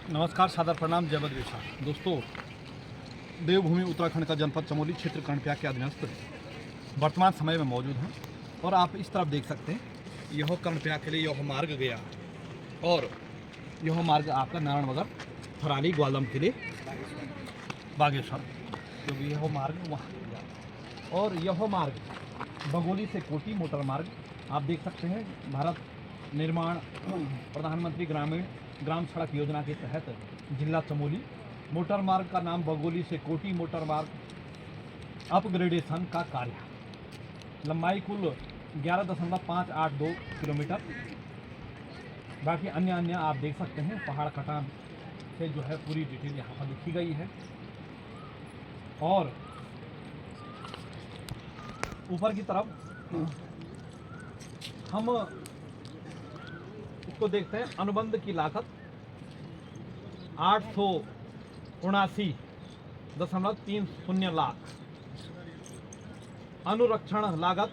नमस्कार, सादर प्रणाम, जय बद्रेशा। दोस्तों, देवभूमि उत्तराखंड का जनपद चमोली क्षेत्र कर्णप्रयाग के अधीनस्थ वर्तमान समय में मौजूद हैं और आप इस तरफ देख सकते हैं, यह कर्णप्रयाग के लिए यह मार्ग गया और यह मार्ग आपका नारायणनगर, थराली, ग्वालम के लिए बागेश्वर, जो भी यह मार्ग वहाँ गया। और यह मार्ग बगोली से कोटी मोटर मार्ग आप देख सकते हैं, भारत निर्माण प्रधानमंत्री ग्राम सड़क योजना के तहत जिला चमोली मोटर मार्ग का नाम बगोली से कोटी मोटर मार्ग अपग्रेडेशन का कार्य, लंबाई कुल 11.582 किलोमीटर। बाकी अन्य आप देख सकते हैं, पहाड़ कटान से जो है पूरी डिटेल यहाँ पर लिखी गई है। और ऊपर की तरफ हम इसको देखते हैं, अनुबंध की लागत 879.30 लाख, अनुरक्षण लागत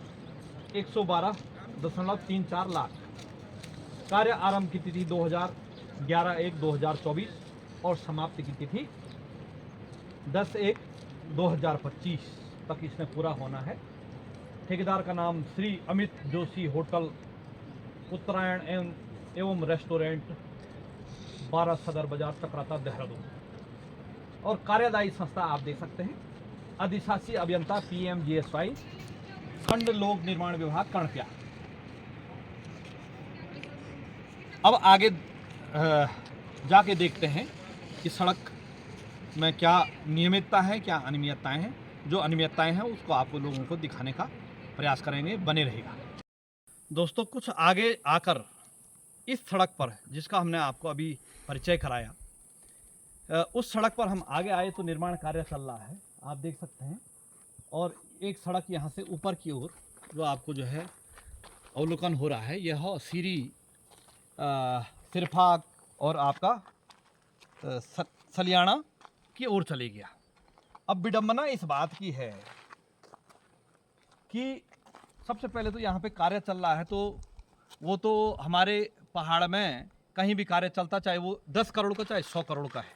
112.34 लाख, कार्य आरंभ की तिथि 11/1/2024 और समाप्ति की तिथि 10/1/2025 तक इसमें पूरा होना है। ठेकेदार का नाम श्री अमित जोशी, होटल उत्तरायण एवं रेस्टोरेंट, 12 सदर बाजार, चक्राता, देहरादून। और कार्यदायी संस्था आप देख सकते हैं, अधिशासी अभियंता PMGSY, खंड लोक निर्माण विभाग, कर्णप्रयाग। अब आगे जाके देखते हैं कि सड़क में क्या नियमितता है, क्या अनियमितताएं हैं। जो अनियमितताएं हैं उसको आप लोगों को दिखाने का प्रयास करेंगे, बने रहेगा। दोस्तों, कुछ आगे आकर इस सड़क पर, जिसका हमने आपको अभी परिचय कराया, उस सड़क पर हम आगे आए तो निर्माण कार्य चल रहा है, आप देख सकते हैं। और एक सड़क यहाँ से ऊपर की ओर जो आपको जो है अवलोकन हो रहा है, यह सीरी सिरफा और आपका सलियाना की ओर चले गया। अब विडंबना इस बात की है कि सबसे पहले तो यहाँ पे कार्य चल रहा है, तो वो तो हमारे पहाड़ में कहीं भी कार्य चलता, चाहे वो 10 करोड़ का चाहे 100 करोड़ का है।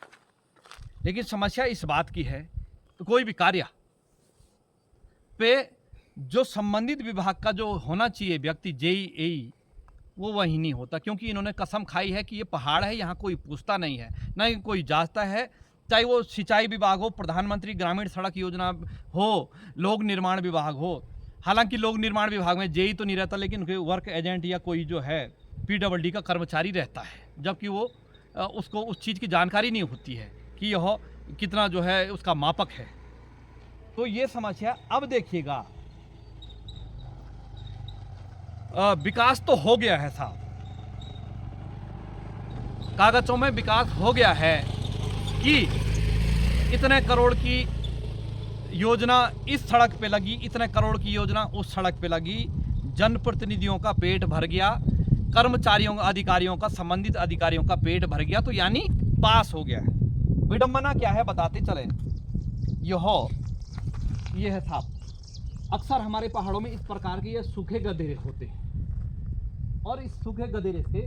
लेकिन समस्या इस बात की है, तो कोई भी कार्य पे जो संबंधित विभाग का जो होना चाहिए व्यक्ति, JEE, वो वही नहीं होता, क्योंकि इन्होंने कसम खाई है कि ये पहाड़ है, यहाँ कोई पूछता नहीं है, ना ही कोई जांचता है। चाहे वो सिंचाई विभाग हो, प्रधानमंत्री ग्रामीण सड़क योजना हो, लोक निर्माण विभाग हो। हालांकि लोक निर्माण विभाग में JEE तो नहीं रहता, लेकिन उनके वर्क एजेंट या कोई जो है PWD का कर्मचारी रहता है, जबकि वो उसको उस चीज़ की जानकारी नहीं होती है कि यह कितना जो है उसका मापक है। तो ये समस्या। अब देखिएगा, विकास तो हो गया है साहब, कागजों में विकास हो गया है कि इतने करोड़ की योजना इस सड़क पे लगी, इतने करोड़ की योजना उस सड़क पे लगी, जनप्रतिनिधियों का पेट भर गया, कर्मचारियों, अधिकारियों का, संबंधित अधिकारियों का पेट भर गया, तो यानी पास हो गया है। विडंबना क्या है बताते चले। ये है साहब, अक्सर हमारे पहाड़ों में इस प्रकार के ये सूखे गधेरे होते हैं, और इस सूखे गधेरे से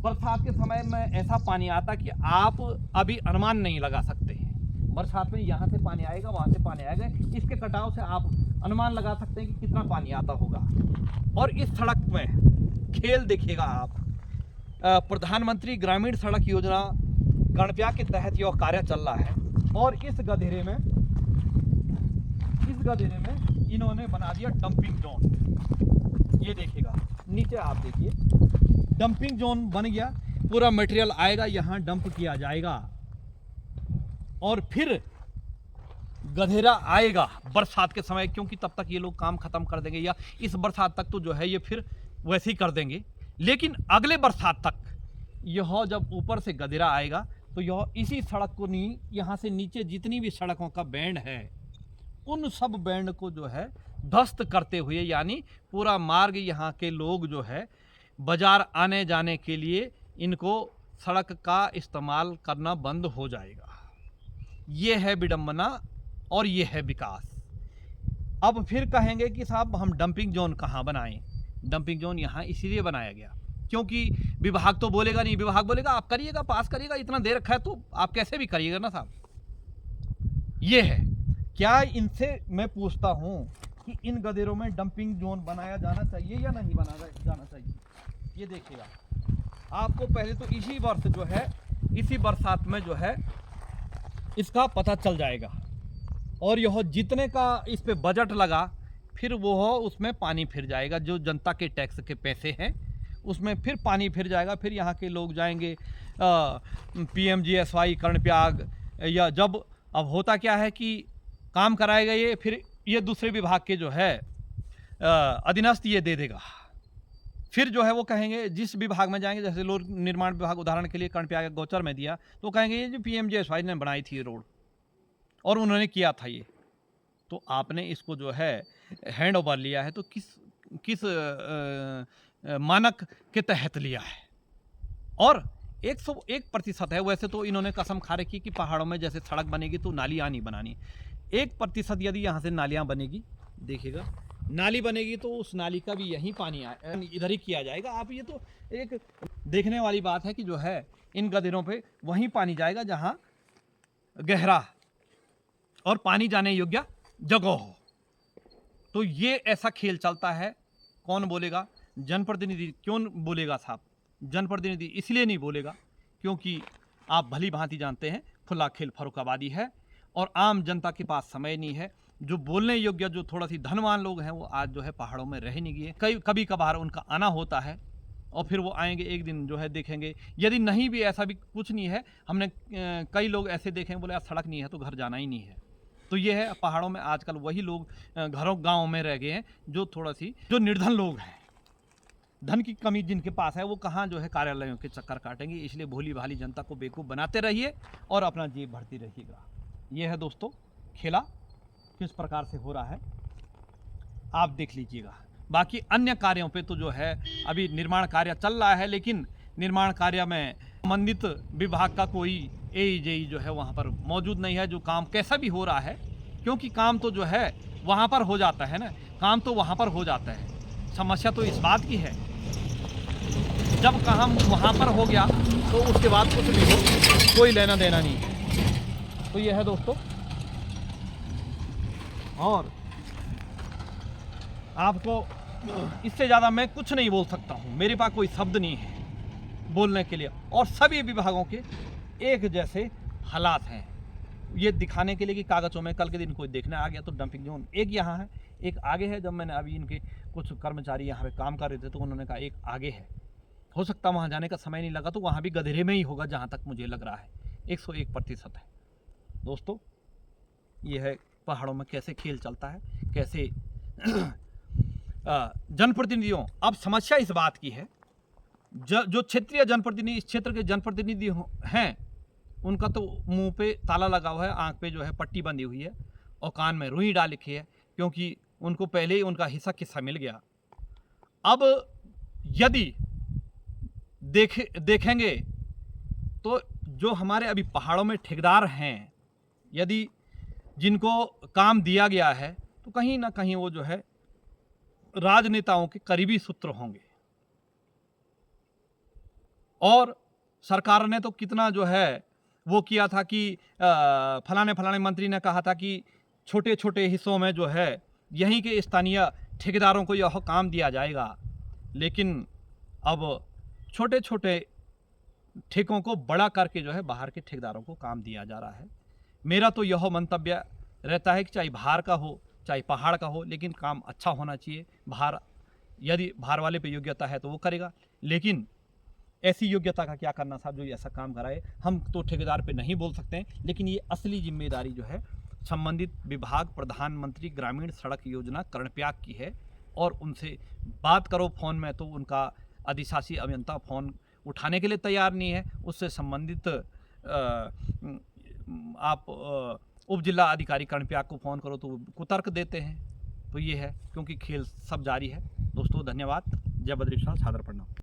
बरसात के समय में ऐसा पानी आता कि आप अभी अनुमान नहीं लगा सकते हैं। बरसात में यहाँ से पानी आएगा, वहाँ से पानी आएगा, इसके कटाव से आप अनुमान लगा सकते हैं कि कितना पानी आता होगा। और इस सड़क में खेल देखिएगा आप, प्रधानमंत्री ग्रामीण सड़क योजना कर्णप्रयाग के तहत यह कार्य चल रहा है, और इस गधेरे में इन्होंने बना दिया डंपिंग जोन। ये देखिएगा नीचे, आप देखिए, डंपिंग जोन बन गया, पूरा मटेरियल आएगा, यहाँ डंप किया जाएगा, और फिर गधेरा आएगा बरसात के समय, क्योंकि तब तक ये लोग काम खत्म कर देंगे, या इस बरसात तक तो जो है ये फिर वैसे ही कर देंगे। लेकिन अगले बरसात तक यह जब ऊपर से गधेरा आएगा, तो यह इसी सड़क को नहीं, यहाँ से नीचे जितनी भी सड़कों का बैंड है, उन सब बैंड को जो है ध्वस्त करते हुए, यानी पूरा मार्ग यहाँ के लोग जो है बाजार आने जाने के लिए इनको सड़क का इस्तेमाल करना बंद हो जाएगा। ये है विडंबना और ये है विकास। अब फिर कहेंगे कि साहब हम डंपिंग जोन कहाँ बनाएं। डंपिंग जोन यहाँ इसीलिए बनाया गया क्योंकि विभाग तो बोलेगा नहीं, विभाग बोलेगा आप करिएगा, पास करिएगा, इतना दे रखा है तो आप कैसे भी करिएगा ना साहब। ये है। क्या इनसे मैं पूछता हूँ कि इन गदेरों में डंपिंग जोन बनाया जाना चाहिए या नहीं बनाया जाना चाहिए? ये देखिएगा, आपको पहले तो इसी वर्ष जो है, इसी बरसात में जो है इसका पता चल जाएगा, और यह जितने का इस पे बजट लगा फिर वो उसमें पानी फिर जाएगा। जो जनता के टैक्स के पैसे हैं उसमें फिर पानी फिर जाएगा। फिर यहाँ के लोग जाएंगे PMGSY कर्णप्रयाग, या जब अब होता क्या है कि काम कराएगा ये, फिर ये दूसरे विभाग के जो है अधीनस्थ ये दे देगा। फिर जो है वो कहेंगे, जिस विभाग में जाएंगे, जैसे लोक निर्माण विभाग उदाहरण के लिए कर्णप्रयाग गौचर में दिया, तो कहेंगे ये जो PMGSY ने बनाई थी रोड और उन्होंने किया था ये, तो आपने इसको जो है हैंड ओवर लिया है तो किस मानक के तहत लिया है? और 101% है। वैसे तो इन्होंने कसम खा रखी कि पहाड़ों में जैसे सड़क बनेगी तो नालियाँ नहीं बनानी। 1% यदि यहाँ से नालियाँ बनेगी, देखिएगा नाली बनेगी तो उस नाली का भी यहीं पानी इधर ही किया जाएगा। आप ये तो एक देखने वाली बात है कि जो है इन गदेरों पे वहीं पानी जाएगा जहाँ गहरा और पानी जाने योग्य जगह हो। तो ये ऐसा खेल चलता है। कौन बोलेगा? जनप्रतिनिधि। क्यों बोलेगा साहब? जनप्रतिनिधि इसलिए नहीं बोलेगा क्योंकि आप भली भांति जानते हैं खुला खेल फर्रुखाबादी है और आम जनता के पास समय नहीं है। जो बोलने योग्य, जो थोड़ा सी धनवान लोग हैं, वो आज जो है पहाड़ों में रह नहीं गए। कभी कभार उनका आना होता है और फिर वो आएंगे एक दिन जो है देखेंगे। यदि नहीं भी, ऐसा भी कुछ नहीं है, हमने कई लोग ऐसे देखे बोले यार सड़क नहीं है तो घर जाना ही नहीं है। तो ये है, पहाड़ों में आजकल वही लोग घरों गाँव में रह गए हैं जो थोड़ा सी जो निर्धन लोग हैं। धन की कमी जिनके पास है वो कहाँ जो है कार्यालयों के चक्कर काटेंगे। इसलिए भोली भाली जनता को बेवकूफ़ बनाते रहिए और अपना जेब भरती रहिएगा। ये है दोस्तों खेला किस प्रकार से हो रहा है, आप देख लीजिएगा। बाकी अन्य कार्यों पे तो जो है अभी निर्माण कार्य चल रहा है, लेकिन निर्माण कार्य में संबंधित विभाग का कोई AEJ जो है वहाँ पर मौजूद नहीं है। जो काम कैसा भी हो रहा है, क्योंकि काम तो जो है वहाँ पर हो जाता है ना, काम तो वहाँ पर हो जाता है। समस्या तो इस बात की है जब काम वहाँ पर हो गया तो उसके बाद कुछ नहीं हो, कोई लेना देना नहीं है। तो यह है दोस्तों, और आपको इससे ज़्यादा मैं कुछ नहीं बोल सकता हूँ। मेरे पास कोई शब्द नहीं है बोलने के लिए। और सभी विभागों के एक जैसे हालात हैं, ये दिखाने के लिए कि कागज़ों में कल के दिन कोई देखने आ गया तो डंपिंग जोन एक यहाँ है, एक आगे है। जब मैंने अभी इनके कुछ कर्मचारी यहाँ पे काम कर रहे थे तो उन्होंने कहा एक आगे है। हो सकता वहाँ जाने का समय नहीं लगा तो वहाँ भी गधेरे में ही होगा, जहाँ तक मुझे लग रहा है। 101% है दोस्तों। ये है पहाड़ों में कैसे खेल चलता है, कैसे जनप्रतिनिधियों। अब समस्या इस बात की है, जो क्षेत्रीय जनप्रतिनिधि, इस क्षेत्र के जनप्रतिनिधि हैं, उनका तो मुंह पे ताला लगा हुआ है, आंख पे जो है पट्टी बंधी हुई है और कान में रुई डाल रखी है, क्योंकि उनको पहले ही उनका हिस्सा किस्सा मिल गया। अब यदि देखेंगे तो जो हमारे अभी पहाड़ों में ठेकेदार हैं, यदि जिनको काम दिया गया है तो कहीं ना कहीं वो जो है राजनेताओं के करीबी सूत्र होंगे। और सरकार ने तो कितना जो है वो किया था कि फलाने मंत्री ने कहा था कि छोटे छोटे हिस्सों में जो है यहीं के स्थानीय ठेकेदारों को यह काम दिया जाएगा। लेकिन अब छोटे छोटे ठेकों को बड़ा करके जो है बाहर के ठेकेदारों को काम दिया जा रहा है। मेरा तो यह मंतव्य रहता है कि चाहे बाहर का हो चाहे पहाड़ का हो, लेकिन काम अच्छा होना चाहिए। यदि बाहर वाले पे योग्यता है तो वो करेगा, लेकिन ऐसी योग्यता का क्या करना साहब जो ऐसा काम कराए। हम तो ठेकेदार पे नहीं बोल सकते हैं, लेकिन ये असली जिम्मेदारी जो है संबंधित विभाग, प्रधानमंत्री ग्रामीण सड़क योजना कर्णप्रयाग की है। और उनसे बात करो फ़ोन में तो उनका अधिशासी अभियंता फ़ोन उठाने के लिए तैयार नहीं है। उससे संबंधित आप उप जिला अधिकारी कर्णप्रयाग को फ़ोन करो तो कुतर्क देते हैं। तो ये है, क्योंकि खेल सब जारी है दोस्तों। धन्यवाद। जय बद्री विशाल, सादर प्रणाम।